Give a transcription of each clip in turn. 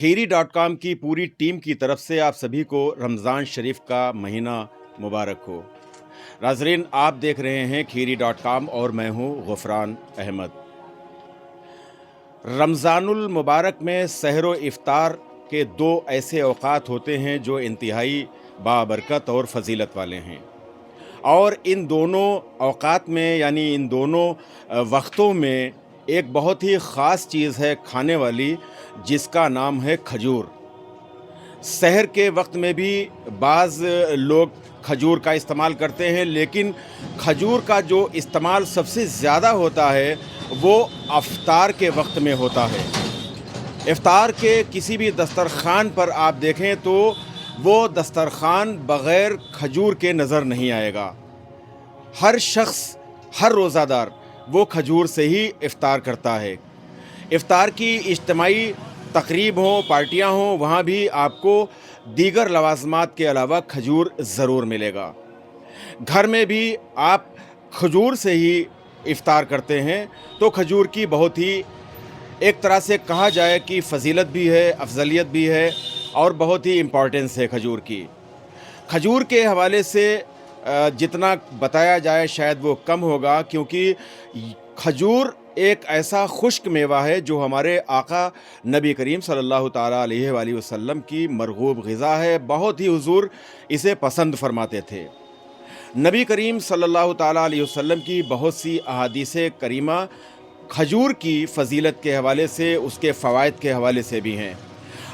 खीरी.com की पूरी टीम की तरफ से आप सभी को रमज़ान शरीफ का महीना मुबारक हो। नाज़रीन, आप देख रहे हैं खीरी.com और मैं हूं गुफ़रान अहमद। रमज़ानुल मुबारक में सहर व इफ़्तार के दो ऐसे औक़ात होते हैं जो इंतहाई बाबरकत और फ़जीलत वाले हैं, और इन दोनों औक़ात में यानी इन दोनों वक्तों में एक बहुत ही ख़ास चीज़ है खाने वाली, जिसका नाम है खजूर। सहर के वक्त में भी बाज़ लोग खजूर का इस्तेमाल करते हैं, लेकिन खजूर का जो इस्तेमाल सबसे ज़्यादा होता है वो अफ्तार के वक्त में होता है। इफ्तार के किसी भी दस्तरख़ान पर आप देखें तो वो दस्तरख़ान बग़ैर खजूर के नज़र नहीं आएगा। हर शख्स, हर रोज़ादार वो खजूर से ही इफ्तार करता है। इफ्तार की इज्तिमाई तक़रीब हो, पार्टियां हों, वहाँ भी आपको दीगर लवाज़मात के अलावा खजूर ज़रूर मिलेगा। घर में भी आप खजूर से ही इफ्तार करते हैं, तो खजूर की बहुत ही एक तरह से कहा जाए कि फ़जीलत भी है, अफजलियत भी है और बहुत ही इम्पॉर्टेंस है खजूर की। खजूर के हवाले से जितना बताया जाए शायद वो कम होगा, क्योंकि खजूर एक ऐसा खुश्क मेवा है जो हमारे आका नबी करीम सल्लल्लाहु ताला अलैहि वसल्लम की मरगूब ग़िज़ा है। बहुत ही हुज़ूर इसे पसंद फरमाते थे। नबी करीम सल्लल्लाहु ताला अलैहि वसल्लम की बहुत सी अहादीसे करीमा खजूर की फ़जीलत के हवाले से, उसके फ़वाइद के हवाले से भी हैं।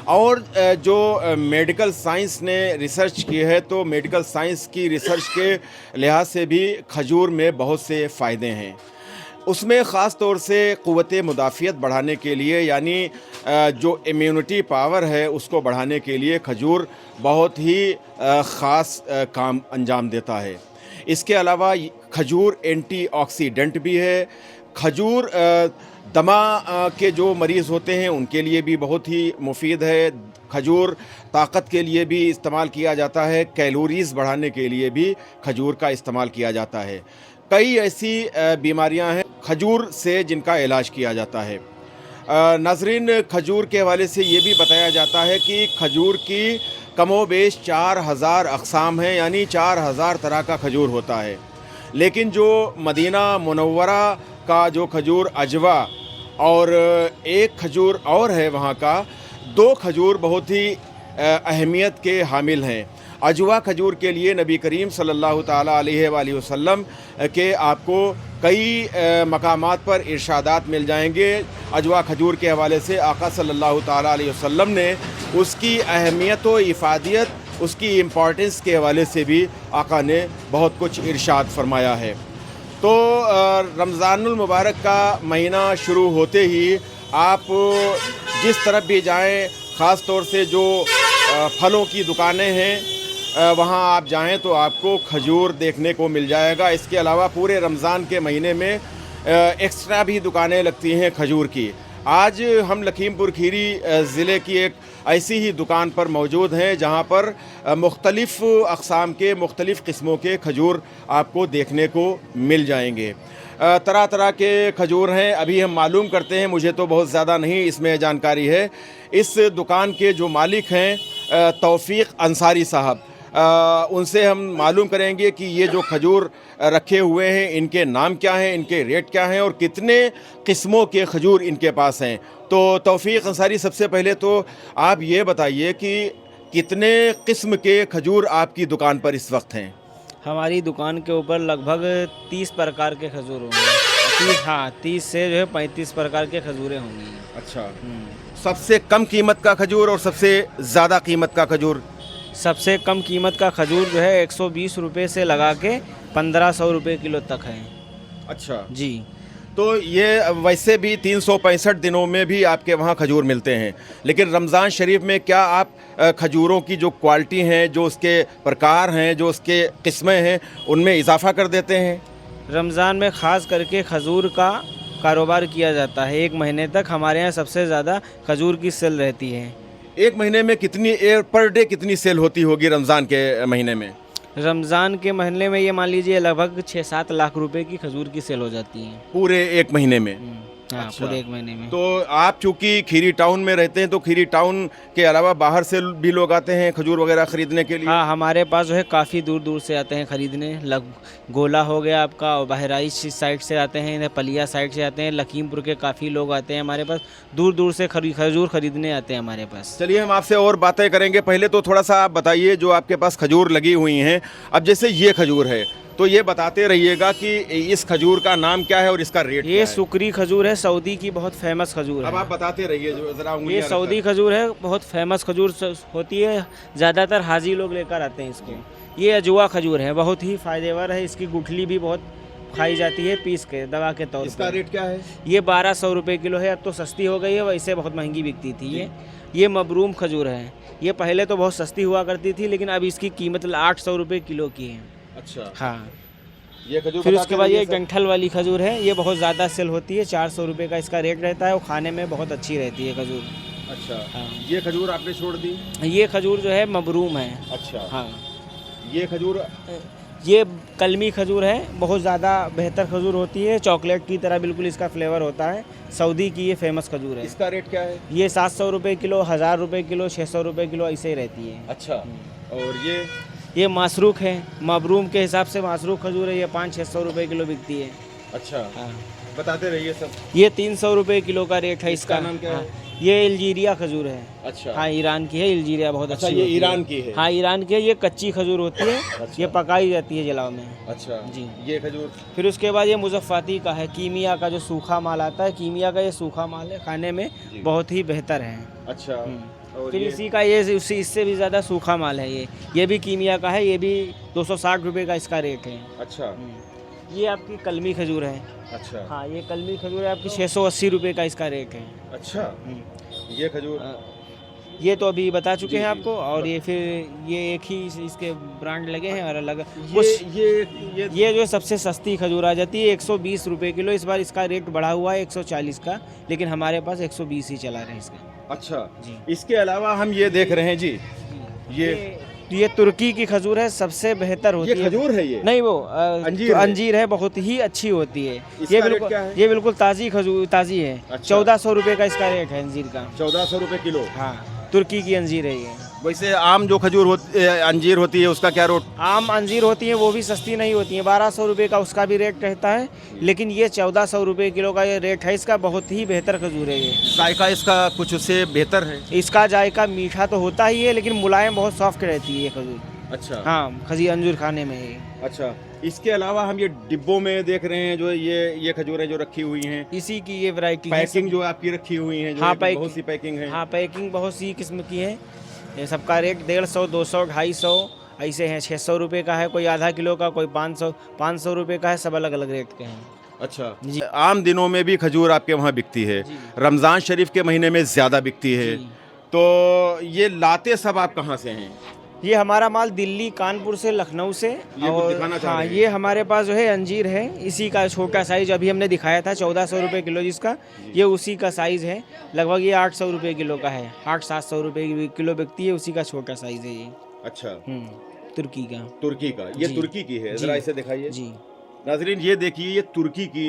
और जो मेडिकल साइंस ने रिसर्च की है, तो मेडिकल साइंस की रिसर्च के लिहाज से भी खजूर में बहुत से फ़ायदे हैं। उसमें ख़ास तौर से क़ुव्वत मुदाफ़ियत बढ़ाने के लिए, यानी जो इम्यूनिटी पावर है उसको बढ़ाने के लिए खजूर बहुत ही ख़ास काम अंजाम देता है। इसके अलावा खजूर एंटीऑक्सीडेंट भी है। खजूर दमा के जो मरीज़ होते हैं उनके लिए भी बहुत ही मुफीद है। खजूर ताकत के लिए भी इस्तेमाल किया जाता है। कैलोरीज़ बढ़ाने के लिए भी खजूर का इस्तेमाल किया जाता है। कई ऐसी बीमारियां हैं खजूर से जिनका इलाज किया जाता है। नाज़रीन, खजूर के हवाले से ये भी बताया जाता है कि खजूर की कमोबेश 4000 अक़साम हैं, यानी 4000 तरह का खजूर होता है। लेकिन जो मदीना मुनव्वरा का जो खजूर अजवा और एक खजूर और है वहाँ का, दो खजूर बहुत ही अहमियत के हामिल हैं। अजवा खजूर के लिए नबी करीम सल्लल्लाहु ताला अलैहि वसल्लम के आपको कई मकामात पर इरशादात मिल जाएंगे। अजवा खजूर के हवाले से आका सल्लल्लाहु ताला अलैहि वसल्लम ने उसकी अहमियत व इफ़ादियत, उसकी इम्पॉर्टेंस के हवाले से भी आका ने बहुत कुछ इरशाद फरमाया है। तो रमज़ानुल मुबारक का महीना शुरू होते ही आप जिस तरफ भी जाएं, ख़ास तौर से जो फलों की दुकानें हैं वहाँ आप जाएं तो आपको खजूर देखने को मिल जाएगा। इसके अलावा पूरे रमज़ान के महीने में एक्स्ट्रा भी दुकानें लगती हैं खजूर की। आज हम लखीमपुर खीरी ज़िले की एक ऐसी ही दुकान पर मौजूद हैं जहां पर मुख्तलिफ़ अक़साम के, मुख्तलिफ़ किस्मों के खजूर आपको देखने को मिल जाएंगे। तरह तरह के खजूर हैं। अभी हम मालूम करते हैं, मुझे तो बहुत ज़्यादा नहीं इसमें जानकारी है। इस दुकान के जो मालिक हैं तौफ़ीक़ अंसारी साहब, उनसे हम मालूम करेंगे कि ये जो खजूर रखे हुए हैं इनके नाम क्या हैं, इनके रेट क्या हैं और कितने किस्मों के खजूर इनके पास हैं। तो तौफ़ीक़ अंसारी, सबसे पहले तो आप ये बताइए कि कितने किस्म के खजूर आपकी दुकान पर इस वक्त हैं? हमारी दुकान के ऊपर लगभग 30 प्रकार के खजूर होंगे। 30 से जो है 35 प्रकार के खजूरें होंगी। अच्छा। सबसे कम कीमत का खजूर और सबसे ज़्यादा कीमत का खजूर? सबसे कम कीमत का खजूर जो है 120 रुपये से लगा के 1500 रुपये किलो तक है। अच्छा जी। तो ये वैसे भी 365 दिनों में भी आपके वहाँ खजूर मिलते हैं, लेकिन रमज़ान शरीफ में क्या आप खजूरों की जो क्वालिटी हैं, जो उसके प्रकार हैं, जो उसके किस्में हैं, उनमें इजाफ़ा कर देते हैं? रमज़ान में ख़ास करके खजूर का कारोबार किया जाता है। एक महीने तक हमारे यहाँ सबसे ज़्यादा खजूर की सेल रहती है। एक महीने में कितनी, पर डे कितनी सेल होती होगी रमज़ान के महीने में? रमज़ान के महीने में ये मान लीजिए लगभग 6-7 लाख रुपए की खजूर की सेल हो जाती है पूरे एक महीने में। हाँ अच्छा। पूरे 1 महीने में। तो आप चूंकि खीरी टाउन में रहते हैं तो खीरी टाउन के अलावा बाहर से भी लोग आते हैं खजूर वगैरह खरीदने के लिए? हाँ हमारे पास जो है काफ़ी दूर दूर से आते हैं ख़रीदने। गोला हो गया आपका, और बहराइच साइड से आते हैं, इधर पलिया साइड से आते हैं, लखीमपुर के काफ़ी लोग आते हैं हमारे पास, दूर दूर से खजूर खरीदने आते हैं हमारे पास। चलिए हम आपसे और बातें करेंगे। पहले तो थोड़ा सा आप बताइए, जो आपके पास खजूर लगी हुई हैं, अब जैसे ये खजूर है तो ये बताते रहिएगा कि इस खजूर का नाम क्या है और इसका रेट क्या ये है? सुकरी खजूर है, सऊदी की बहुत फेमस खजूर अब है। आप बताते रहिए जो जरा ये उंगलियां सऊदी रखकर। खजूर है, बहुत फेमस खजूर होती है, ज़्यादातर हाजी लोग लेकर आते हैं इसको। ये अजवा खजूर है, बहुत ही फ़ायदेवर है, इसकी गुठली भी बहुत खाई जाती है पीस के दवा के तौर इसका पर। रेट क्या है? ये 1200 रुपये किलो है, अब तो सस्ती हो गई है, वैसे बहुत महंगी बिकती थी ये मबरूम खजूर है। ये पहले तो बहुत सस्ती हुआ करती थी, लेकिन अब इसकी कीमत 800 रुपये किलो की है। अच्छा, हाँ। ये खजूर फिर बताते उसके बाद ये रहिए सर। गंठल वाली खजूर है, ये बहुत ज़्यादा सेल होती है, 400 रुपये का इसका रेट रहता है, और खाने में बहुत अच्छी रहती है खजूर। अच्छा, हाँ। ये खजूर आपने छोड़ दी? ये खजूर जो है मबरूम है। अच्छा, हाँ। ये खजूर ये कलमी खजूर है, बहुत ज़्यादा बेहतर खजूर होती है, चॉकलेट की तरह बिल्कुल इसका फ्लेवर होता है। सऊदी की ये फेमस खजूर है। इसका रेट क्या है? ये 700 रुपये किलो, 1000 रुपये किलो, 600 रुपये किलो ऐसे ही रहती है। अच्छा, और ये मासरूख है, मबरूम के हिसाब से मासरूख खजूर है, ये 500-600 रुपये किलो बिकती है। अच्छा, हाँ। बताते रहिए सब। ये 300 रुपये किलो का रेट है इसका इसका। नाम क्या है? हाँ। ये अल्जीरिया खजूर है। अच्छा, हाँ ईरान की है, अल्जीरिया बहुत अच्छा, अच्छी ये होती है। ईरान की है। हाँ ईरान की है, ये कच्ची खजूर होती है। अच्छा। ये पकाई जाती है जलाव में। अच्छा जी। ये खजूर फिर उसके बाद ये मुजफ्फाती का है, कीमिया का जो सूखा माल आता है, कीमिया का ये सूखा माल है, खाने में जी। बहुत ही बेहतर है। अच्छा, और फिर ये इसी का ये इससे भी ज़्यादा सूखा माल है, ये भी कीमिया का है, ये भी 260 रुपये का इसका रेट है। अच्छा, ये आपकी कलमी खजूर है। अच्छा, हाँ ये कलमी खजूर है, आपकी 680 रुपये का इसका रेट है। अच्छा, ये खजूर ये तो अभी बता चुके जी, हैं जी। आपको, और ये फिर ये एक ही इसके ब्रांड लगे हैं और अलग ये कुछ। ये ये जो सबसे सस्ती खजूर आ जाती है 120 रुपये किलो, इस बार इसका रेट बढ़ा हुआ है 140 का, लेकिन हमारे पास 120 ही चला रहे हैं इसका। अच्छा, जी। इसके अलावा हम ये देख रहे हैं जी, ये तुर्की की खजूर है, सबसे बेहतर होती ये है। खजूर है ये? नहीं वो अंजीर है। अंजीर है, बहुत ही अच्छी होती है। इसका ये रेट बिल्कुल क्या है? ये बिल्कुल ताज़ी खजूर ताज़ी है। अच्छा। 1400 रुपये का इसका रेट है अंजीर का। 1400 रुपये किलो। हाँ तुर्की की अंजीर है ये। वैसे आम जो खजूर अंजीर होती है उसका क्या रेट? आम अंजीर होती हैं वो भी सस्ती नहीं होती हैं, 1200 रुपये का उसका भी रेट रहता है, लेकिन ये 1400 रुपये किलो का ये रेट है इसका। बहुत ही बेहतर खजूर है ये। जायका इसका कुछ उससे बेहतर है? इसका जायका मीठा तो होता ही है, लेकिन मुलायम बहुत सॉफ्ट रहती है ये खजूर। अच्छा, हाँ खजी अंजूर खाने में ये। अच्छा, इसके अलावा हम ये डिब्बों में देख रहे हैं जो ये खजूरें जो रखी हुई हैं, इसी की ये वैरायटी है। पैकिंग जो आपकी रखी हुई है, जो हाँ, ये पैकिंग। बहुत सी पैकिंग है। हाँ पैकिंग बहुत सी किस्म की है। ये सबका रेट 150, 200, 250 ऐसे हैं। 600 रुपये का है, कोई आधा किलो का, कोई 500 रुपये का है, सब अलग अलग रेट के हैं। अच्छा जी। आम दिनों में भी खजूर आपके वहाँ बिकती है, जी। रमज़ान शरीफ के महीने में ज़्यादा बिकती है, जी। तो ये लाते सब आप कहाँ से हैं? ये हमारा माल दिल्ली, कानपुर से, लखनऊ से। ये कुछ और दिखाना चाह हाँ रहे हैं? ये हमारे पास जो है अंजीर है, इसी का छोटा साइज अभी हमने दिखाया था 1400 रुपये किलो जिसका, ये उसी का साइज़ है। लगभग ये 800 रुपये किलो का है, 800-700 रुपये किलो बिकती है, उसी का छोटा साइज़ है ये। अच्छा, तुर्की का। तुर्की का, ये जी। तुर्की की है, जी। ज़रा इसे दिखाइए जी नाजरीन ये देखिए ये तुर्की की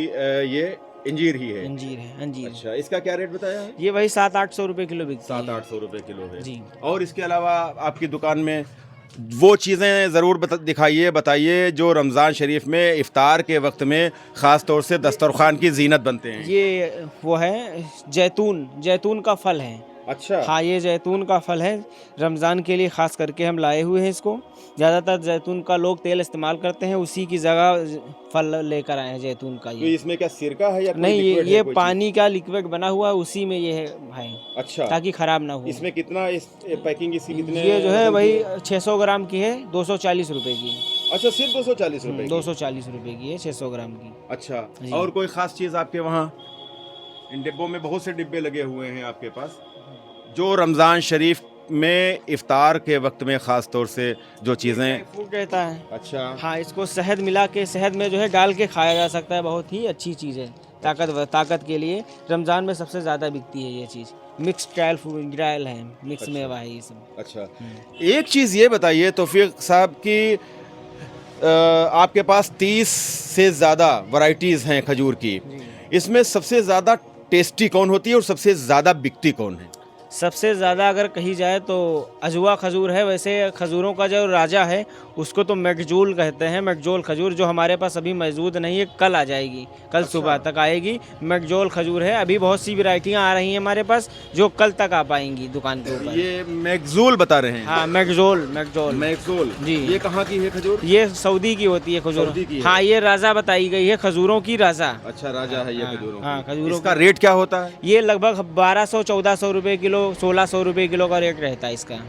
ये इंजीर ही है। अंजीर है अंजीर। अच्छा, इसका क्या रेट बताया है? ये वही 700-800 रुपये किलो बिकती है। 700-800 रुपए किलो है जी। और इसके अलावा आपकी दुकान में वो चीज़ें ज़रूर दिखाइए, बताइए जो रमज़ान शरीफ में इफ्तार के वक्त में ख़ास तौर से दस्तरखान की जीनत बनते हैं। ये वो है जैतून का फल है। अच्छा, हाँ ये जैतून का फल है, रमज़ान के लिए ख़ास करके हम लाए हुए हैं इसको। ज़्यादातर जैतून का लोग तेल इस्तेमाल करते हैं, उसी की जगह फल लेकर आए हैं जैतून का। तो ये इसमें क्या सिरका है या कोई नहीं, लिक्विड है ये कोई पानी का लिक्विड बना हुआ है, उसी में ये है भाई, चीज़? अच्छा, ताकि ख़राब ना हो। इसमें कितना इस पैकिंग इसकी कितने ये जो है वजन वही की है? 600 ग्राम की है, 240 रुपए की। अच्छा, सिर्फ 240 रुपए की? 240 रुपए की है 600 ग्राम की। अच्छा, जी। और कोई ख़ास चीज़ आपके वहाँ? इन डिब्बों में बहुत से डिब्बे लगे हुए हैं आपके पास जो रमज़ान शरीफ में इफ्तार के वक्त में ख़ास तौर से जो चीज़ें। फूड रहता है। अच्छा, हाँ इसको शहद मिला के, शहद में जो है डाल के खाया जा सकता है, बहुत ही अच्छी चीज़ है। ताकत के लिए रमज़ान में सबसे ज़्यादा बिकती है ये चीज़। मिक्स ट्रायल है, मिक्स मेवा है ये सब। अच्छा, एक चीज़ ये बताइए तौफीक साहब कि आपके पास 30 से ज़्यादा वैरायटीज़ हैं खजूर की, इसमें सबसे ज़्यादा टेस्टी कौन होती है और सबसे ज़्यादा बिकती कौन है? सबसे ज़्यादा अगर कही जाए तो अजवा खजूर है। वैसे खजूरों का जो राजा है उसको तो मैकजूल कहते हैं। मैकजोल खजूर जो हमारे पास अभी मौजूद नहीं है, कल आ जाएगी, कल सुबह तक आएगी। मैकजोल खजूर है। अभी बहुत सी वैरायटियाँ आ रही हैं हमारे पास जो कल तक आ पाएंगी दुकान के ऊपर। ये मैकजूल बता रहे हैं? हाँ, मैकजोल मैकजोल मैकजूल जी। ये कहाँ की है खजूर? ये सऊदी की होती है खजूर। सऊदी की है। हाँ, ये राजा बताई गई है, खजूरों की राजा। अच्छा, राजा है ये हाँ, खजूरों हाँ, की। खजूरों इसका रेट क्या होता है? ये लगभग 1200-1400 रुपये किलो, 1600 रुपये किलो का रेट रहता है इसका।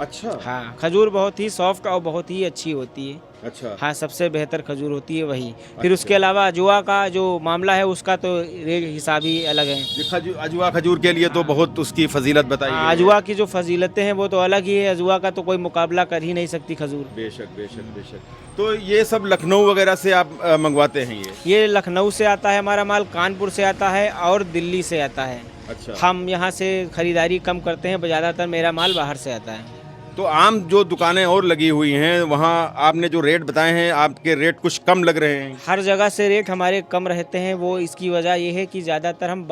अच्छा। हाँ, खजूर बहुत ही सॉफ्ट और बहुत ही अच्छी होती है। अच्छा। हाँ, सबसे बेहतर खजूर होती है वही। फिर उसके अलावा अजवा का जो मामला है उसका तो रेट हिसाब ही अलग है। ये अजवा खजूर के लिए तो बहुत उसकी फजीलत बताई गई हाँ, है। अजवा की जो फजीलतें हैं वो तो अलग ही है। अजवा का तो कोई मुकाबला कर ही नहीं सकती खजूर। बेशक बेशक बेशक। तो ये सब लखनऊ वगैरह से आप मंगवाते हैं ये लखनऊ से आता है हमारा माल, कानपुर से आता है और दिल्ली से आता है। अच्छा। हम यहाँ से खरीदारी कम करते हैं, ज़्यादातर मेरा माल बाहर से आता है। तो आम जो दुकानें और लगी हुई हैं वहाँ आपने जो रेट बताए हैं, आपके रेट कुछ कम लग रहे हैं? हर जगह से रेट हमारे कम रहते हैं। वो इसकी वजह ये है कि ज़्यादातर हम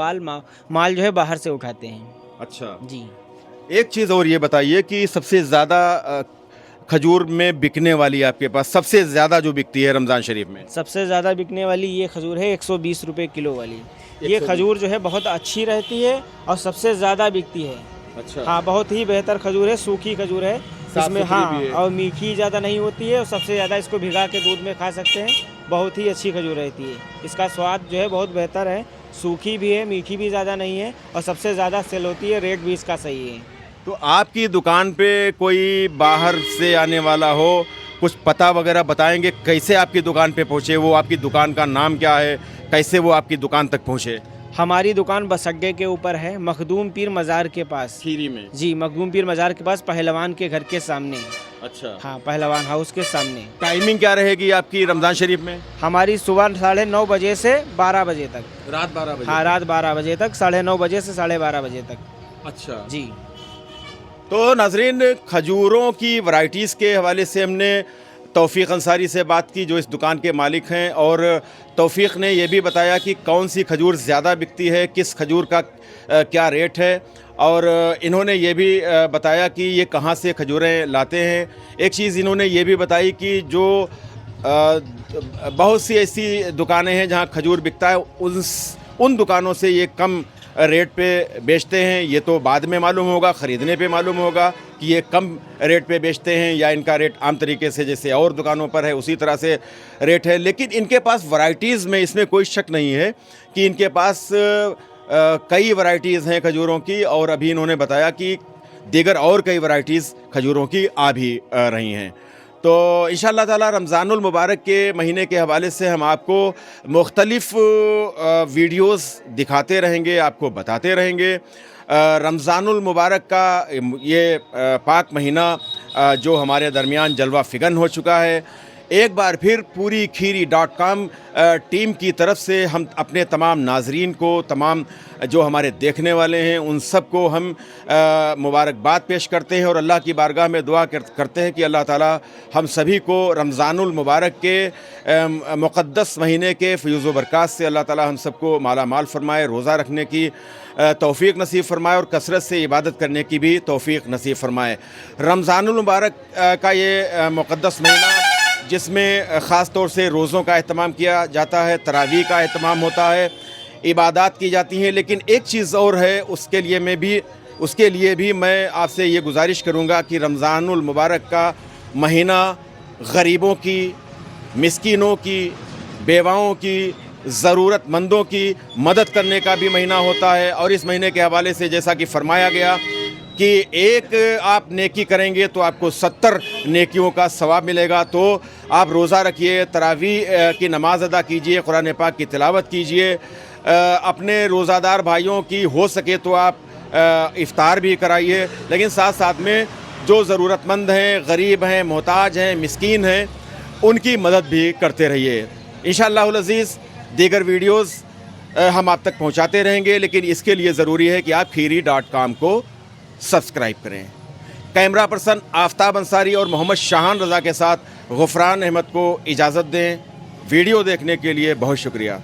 माल जो है बाहर से उठाते हैं। अच्छा जी। एक चीज़ और ये बताइए कि सबसे ज़्यादा खजूर में बिकने वाली आपके पास सबसे ज़्यादा जो बिकती है रमज़ान शरीफ में? सबसे ज़्यादा बिकने वाली ये खजूर है 120 रुपये किलो वाली। ये 120 खजूर जो है बहुत अच्छी रहती है और सबसे ज़्यादा बिकती है। अच्छा। हाँ, बहुत ही बेहतर खजूर है, सूखी खजूर है इसमें। हाँ, और मीठी ज़्यादा नहीं होती है और सबसे ज़्यादा इसको भिगा के दूध में खा सकते हैं। बहुत ही अच्छी खजूर रहती है। इसका स्वाद जो है बहुत बेहतर है, सूखी भी है, मीठी भी ज़्यादा नहीं है और सबसे ज़्यादा सेल होती है। रेट भी इसका सही है। तो आपकी दुकान पे कोई बाहर से आने वाला हो, कुछ पता वगैरह बताएंगे कैसे आपकी दुकान पे पहुँचे? वो आपकी दुकान का नाम क्या है, कैसे वो आपकी दुकान तक पहुँचे? हमारी दुकान बस अड्डे के ऊपर है, मखदूम पीर मज़ार के पास। खीरी में? जी, मखदूम पीर मज़ार के पास, पहलवान के घर के सामने। अच्छा। हाँ, पहलवान हाउस के सामने। टाइमिंग क्या रहेगी आपकी रमज़ान शरीफ में? हमारी सुबह 9:30 बजे से 12 बजे तक। रात 12 बजे? हाँ, रात 12 बजे तक, 9:30 बजे से 12:30 बजे तक। अच्छा जी। तो नाजरीन, खजूरों की वैरायटीज़ के हवाले से हमने तौफ़ीक़ अंसारी से बात की जो इस दुकान के मालिक हैं, और तौफ़ीक़ ने यह भी बताया कि कौन सी खजूर ज़्यादा बिकती है, किस खजूर का क्या रेट है, और इन्होंने ये भी बताया कि ये कहाँ से खजूरें लाते हैं। एक चीज़ इन्होंने ये भी बताई कि जो बहुत सी ऐसी दुकानें हैं जहाँ खजूर बिकता है, उन दुकानों से ये कम रेट पे बेचते हैं। ये तो बाद में मालूम होगा, ख़रीदने पे मालूम होगा कि ये कम रेट पे बेचते हैं या इनका रेट आम तरीके से जैसे और दुकानों पर है उसी तरह से रेट है। लेकिन इनके पास वैरायटीज़ में इसमें कोई शक नहीं है कि इनके पास कई वैरायटीज़ हैं खजूरों की, और अभी इन्होंने बताया कि दीगर और कई वैरायटीज़ खजूरों की आ भी रही हैं। तो इंशाअल्लाह ताला रमज़ानुल मुबारक के महीने के हवाले से हम आपको मुख्तलिफ़ वीडियोस दिखाते रहेंगे, आपको बताते रहेंगे। रमज़ानुल मुबारक का ये पाक महीना जो हमारे दरमियान जलवा फ़िगन हो चुका है, एक बार फिर पूरी खीरी.com टीम की तरफ से हम अपने तमाम नाजरीन को, तमाम जो हमारे देखने वाले हैं, उन सब को हम मुबारकबाद पेश करते हैं और अल्लाह की बारगाह में दुआ करते हैं कि अल्लाह ताला हम सभी को रमज़ानुल मुबारक के मुक़द्दस महीने के फ़यूज़ व बरक़ात से अल्लाह ताला हम सबको माला माल फरमाए, रोज़ा रखने की तौफ़ीक़ नसीब फरमाए और कसरत से इबादत करने की भी तौफ़ीक़ नसीब फरमाए। रमज़ानुल मुबारक का ये मुक़द्दस महीना जिसमें ख़ास तौर से रोज़ों का एहतमाम किया जाता है, तरावीह का एहतमाम होता है, इबादत की जाती हैं। लेकिन एक चीज़ और है, उसके लिए भी मैं आपसे ये गुजारिश करूँगा कि रमज़ानुल मुबारक का महीना गरीबों की, मिस्कीनों की, बेवाओं की, ज़रूरतमंदों की मदद करने का भी महीना होता है। और इस महीने के हवाले से जैसा कि फरमाया गया कि एक आप नेकी करेंगे तो आपको 70 नेकियों का सवाब मिलेगा। तो आप रोज़ा रखिए, तरावीह की नमाज अदा कीजिए, कुरान पाक की तिलावत कीजिए, अपने रोज़ादार भाइयों की हो सके तो आप इफ्तार भी कराइए, लेकिन साथ साथ में जो ज़रूरतमंद हैं, गरीब हैं, मोहताज हैं, मिस्कीन हैं, उनकी मदद भी करते रहिए। इंशाअल्लाहुल अज़ीज़ दीगर वीडियोज़ हम आप तक पहुँचाते रहेंगे, लेकिन इसके लिए ज़रूरी है कि आप खीरी.com को सब्सक्राइब करें। कैमरा पर्सन आफ्ताब अंसारी और मोहम्मद शाहान रज़ा के साथ गुफ़रान अहमद को इजाज़त दें। वीडियो देखने के लिए बहुत शुक्रिया।